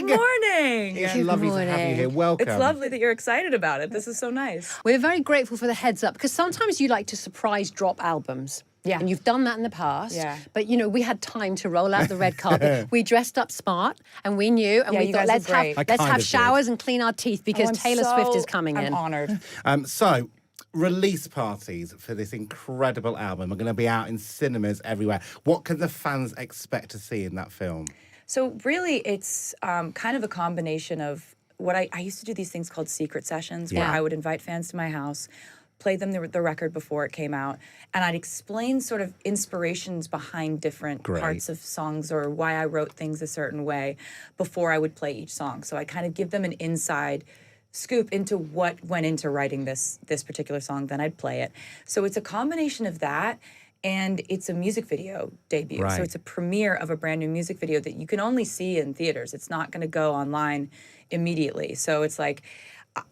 morning. Yeah, Good lovely to have you morning. here. Welcome. It's lovely that you're excited about it. This is so nice. We're very grateful for the heads up because sometimes you like to surprise drop albums. Yeah. And you've done that in the past. Yeah. But, you know, we had time to roll out the red carpet. We dressed up smart and we knew and Yeah, we you thought, guys are great. let's have showers and clean our teeth because I'm Taylor Swift is coming in. I'm honored. So, release parties for this incredible album are going to be out in cinemas everywhere. What can the fans expect to see in that film? So really, it's kind of a combination of what I used to do these things called secret sessions where I would invite fans to my house, play them the record before it came out, and I'd explain sort of inspirations behind different parts of songs or why I wrote things a certain way before I would play each song. So I kind of give them an inside scoop into what went into writing this particular song, then I'd play it. So it's a combination of that, and it's a music video debut. Right. So it's a premiere of a brand new music video that you can only see in theaters. It's not going to go online immediately. So it's like,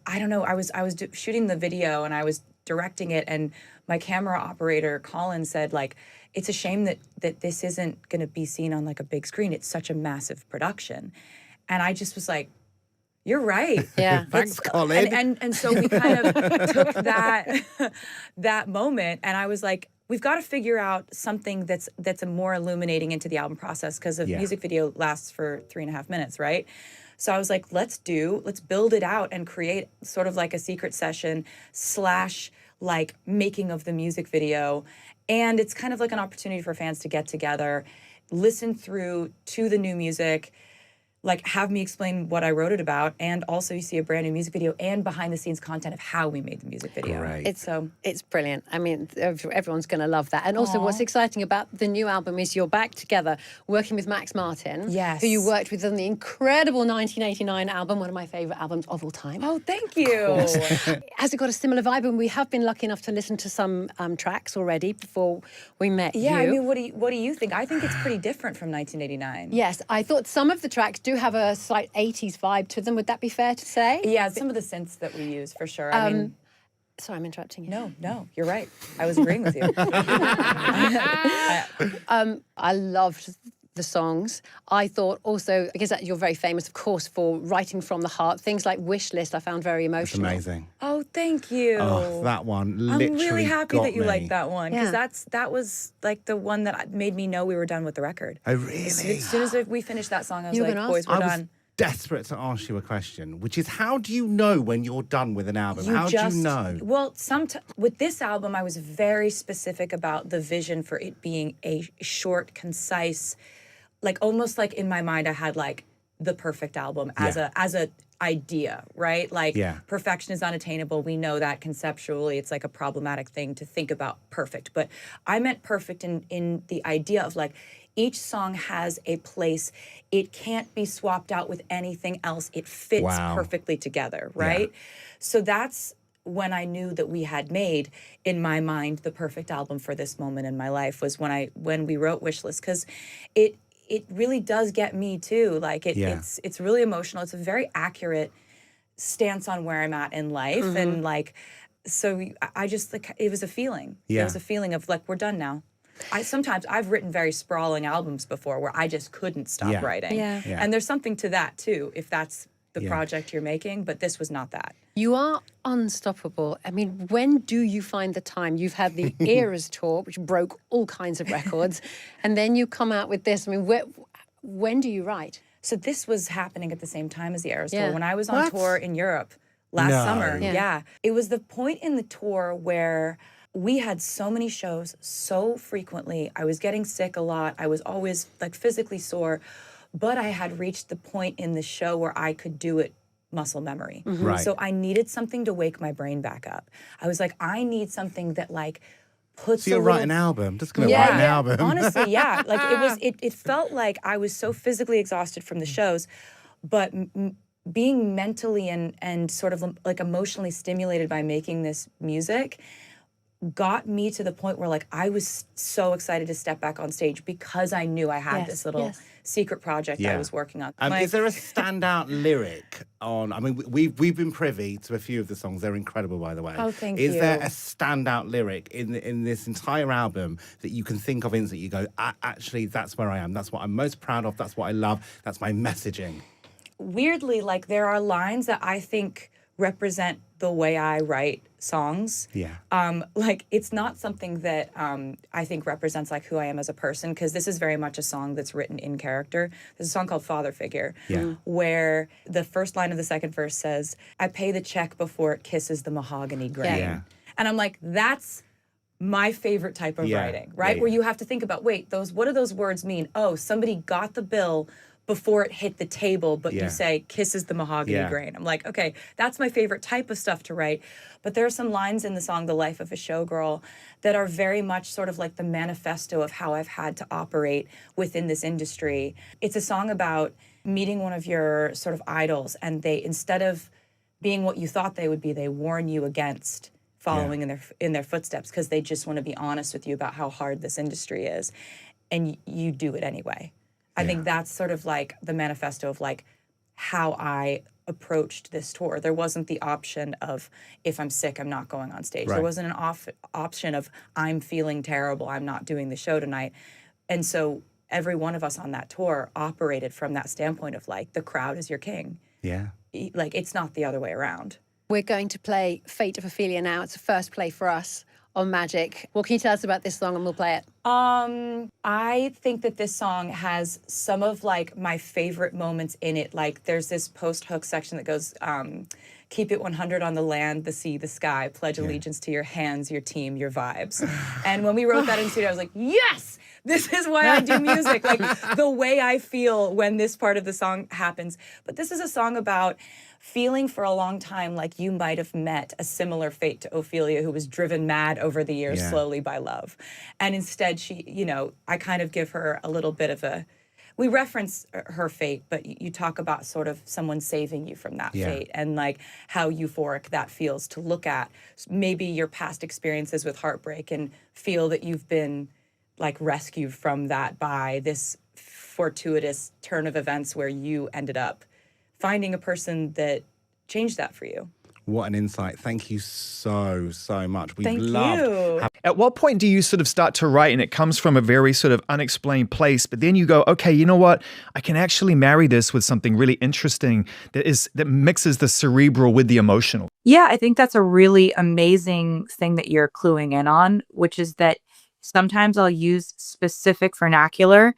I don't know, I was shooting the video and I was directing it, and my camera operator, Colin, said, like, it's a shame that this isn't going to be seen on like a big screen. It's such a massive production. And I just was like, you're right. Yeah. Thanks, Colin. And so we kind of took that moment, and I was like, we've got to figure out something that's a more illuminating into the album process, because a music video lasts for 3.5 minutes, right? So I was like, let's build it out and create sort of like a secret session / like making of the music video. And it's kind of like an opportunity for fans to get together, listen through to the new music, like have me explain what I wrote it about, and also you see a brand new music video and behind the scenes content of how we made the music video. Great. It's brilliant. I mean, everyone's going to love that. And also what's exciting about the new album is you're back together working with Max Martin, Yes. who you worked with on the incredible 1989 album, one of my favourite albums of all time. Oh, thank you. Has it got a similar vibe? And we have been lucky enough to listen to some tracks already before we met you. Yeah, I mean, what do you think? I think it's pretty different from 1989. Yes, I thought some of the tracks do have a slight 80s vibe to them. Would that be fair to say? Yeah, some of the synths that we use, for sure. I mean, Sorry, I'm interrupting you. no, you're right. I was agreeing with you. I loved the songs. I thought also, because you're very famous, of course, for writing from the heart. Things like Wish List I found very It's emotional. amazing. Oh, thank you. Oh, that one literally I'm really happy got that you me. liked that one, because Yeah. that was like the one that made me know we were done with the record. Oh, really? As soon as we finished that song, I was You were like, gonna boys, ask? we're I was done. desperate to ask you a question, which is, how do you know when you're done with an album? How do you know? Well, with this album, I was very specific about the vision for it being a short, concise, like almost like in my mind, I had like the perfect album as a idea, right? Like perfection is unattainable. We know that conceptually it's like a problematic thing to think about perfect. But I meant perfect in the idea of like each song has a place. It can't be swapped out with anything else. It fits perfectly together, right? So that's when I knew that we had made, in my mind, the perfect album for this moment in my life, was when we wrote Wishlist, because it really does get me too. Like it's really emotional. It's a very accurate stance on where I'm at in life. And like, so I just, like, it was a feeling. Yeah. It was a feeling of like, we're done now. Sometimes I've written very sprawling albums before where I just couldn't stop writing. Yeah. And there's something to that too, if that's the project you're making, but this was not that. You are unstoppable. I mean, when do you find the time? You've had the Eras tour, which broke all kinds of records, and then you come out with this. I mean, when do you write? So this was happening at the same time as the Eras tour. Yeah. When I was on tour in Europe last summer. Yeah. It was the point in the tour where we had so many shows so frequently. I was getting sick a lot. I was always like physically sore, but I had reached the point in the show where I could do it muscle memory. Right. So I needed something to wake my brain back up. I was like, I need something that like puts So you're a little... writing an album. Just going to write an album. Honestly, yeah. Like it felt like I was so physically exhausted from the shows, but being mentally and sort of like emotionally stimulated by making this music got me to the point where like I was so excited to step back on stage because I knew I had this little secret project I was working on. Is there a standout lyric on? I mean, we've been privy to a few of the songs. They're incredible, by the way. Oh, thank you. Is you. there a standout lyric in this entire album that you can think of instantly? You go, actually, that's where I am. That's what I'm most proud of. That's what I love. That's my messaging. weirdly, like there are lines that I think represent the way I write songs. Yeah. Like it's not something that I think represents like who I am as a person, because this is very much a song that's written in character. There's a song called Father Figure, where the first line of the second verse says, "I pay the check before it kisses the mahogany grain." Yeah. And I'm like, that's my favorite type of writing, right? Yeah. Where you have to think about, wait, what do those words mean? Oh, somebody got the bill before it hit the table, but you say kisses the mahogany grain. I'm like, okay, that's my favorite type of stuff to write. But there are some lines in the song The Life of a Showgirl that are very much sort of like the manifesto of how I've had to operate within this industry. It's a song about meeting one of your sort of idols, and they, instead of being what you thought they would be, they warn you against following in their footsteps, because they just want to be honest with you about how hard this industry is, and you do it anyway. I think that's sort of like the manifesto of like how I approached this tour. There wasn't the option of, if I'm sick, I'm not going on stage. There wasn't an option of, I'm feeling terrible, I'm not doing the show tonight. And so every one of us on that tour operated from that standpoint of like, the crowd is your king. Yeah. Like, it's not the other way around. We're going to play Fate of Ophelia now. It's a first play for us on Magic. What can you tell us about this song, and we'll play it? I think that this song has some of like my favorite moments in it. Like there's this post-hook section that goes, keep it 100 on the land, the sea, the sky, pledge allegiance to your hands, your team, your vibes. And when we wrote that in the studio, I was like, yes, this is why I do music. Like the way I feel when this part of the song happens. But this is a song about feeling for a long time like you might have met a similar fate to Ophelia, who was driven mad over the years slowly by love. And instead she, you know, I kind of give her a little bit of a, we reference her fate, but you talk about sort of someone saving you from that fate, and like how euphoric that feels to look at maybe your past experiences with heartbreak and feel that you've been like rescued from that by this fortuitous turn of events where you ended up finding a person that changed that for you. What an insight. Thank you so much. We've Thank loved you. At what point do you sort of start to write and it comes from a very sort of unexplained place, but then you go, okay, you know what? I can actually marry this with something really interesting that mixes the cerebral with the emotional. Yeah, I think that's a really amazing thing that you're cluing in on, which is that sometimes I'll use specific vernacular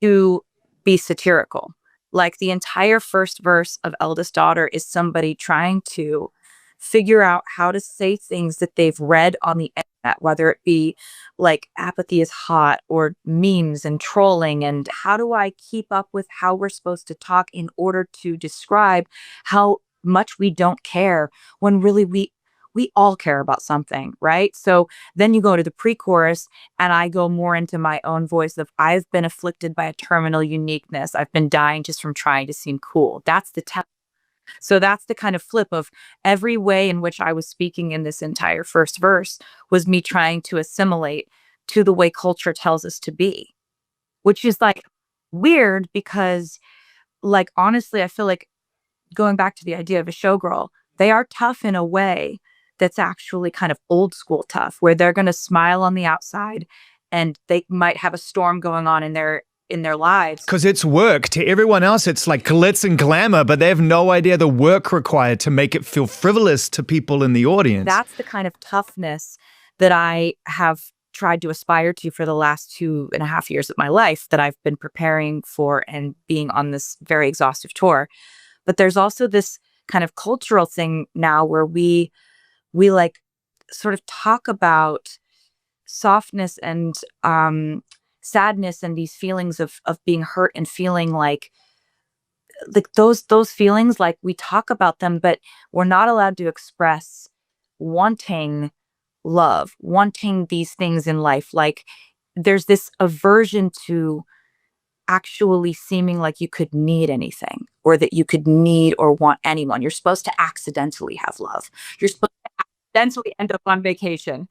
to be satirical. Like the entire first verse of Eldest Daughter is somebody trying to figure out how to say things that they've read on the internet, whether it be like apathy is hot or memes and trolling. And how do I keep up with how we're supposed to talk in order to describe how much we don't care, when really we all care about something, right? So then you go to the pre-chorus, and I go more into my own voice of, I've been afflicted by a terminal uniqueness. I've been dying just from trying to seem cool. That's the So that's the kind of flip of every way in which I was speaking in this entire first verse was me trying to assimilate to the way culture tells us to be, which is like weird because, like, honestly, I feel like going back to the idea of a showgirl, they are tough in a way that's actually kind of old school tough, where they're going to smile on the outside and they might have a storm going on in their lives. Because it's work. To everyone else, it's like glitz and glamour, but they have no idea the work required to make it feel frivolous to people in the audience. That's the kind of toughness that I have tried to aspire to for the last 2.5 years of my life, that I've been preparing for and being on this very exhaustive tour. But there's also this kind of cultural thing now where we like sort of talk about softness and sadness and these feelings of being hurt and feeling like those feelings, like we talk about them, but we're not allowed to express wanting love, wanting these things in life. Like there's this aversion to actually seeming like you could need anything, or that you could need or want anyone. You're supposed to accidentally have love. You're supposed to accidentally end up on vacation.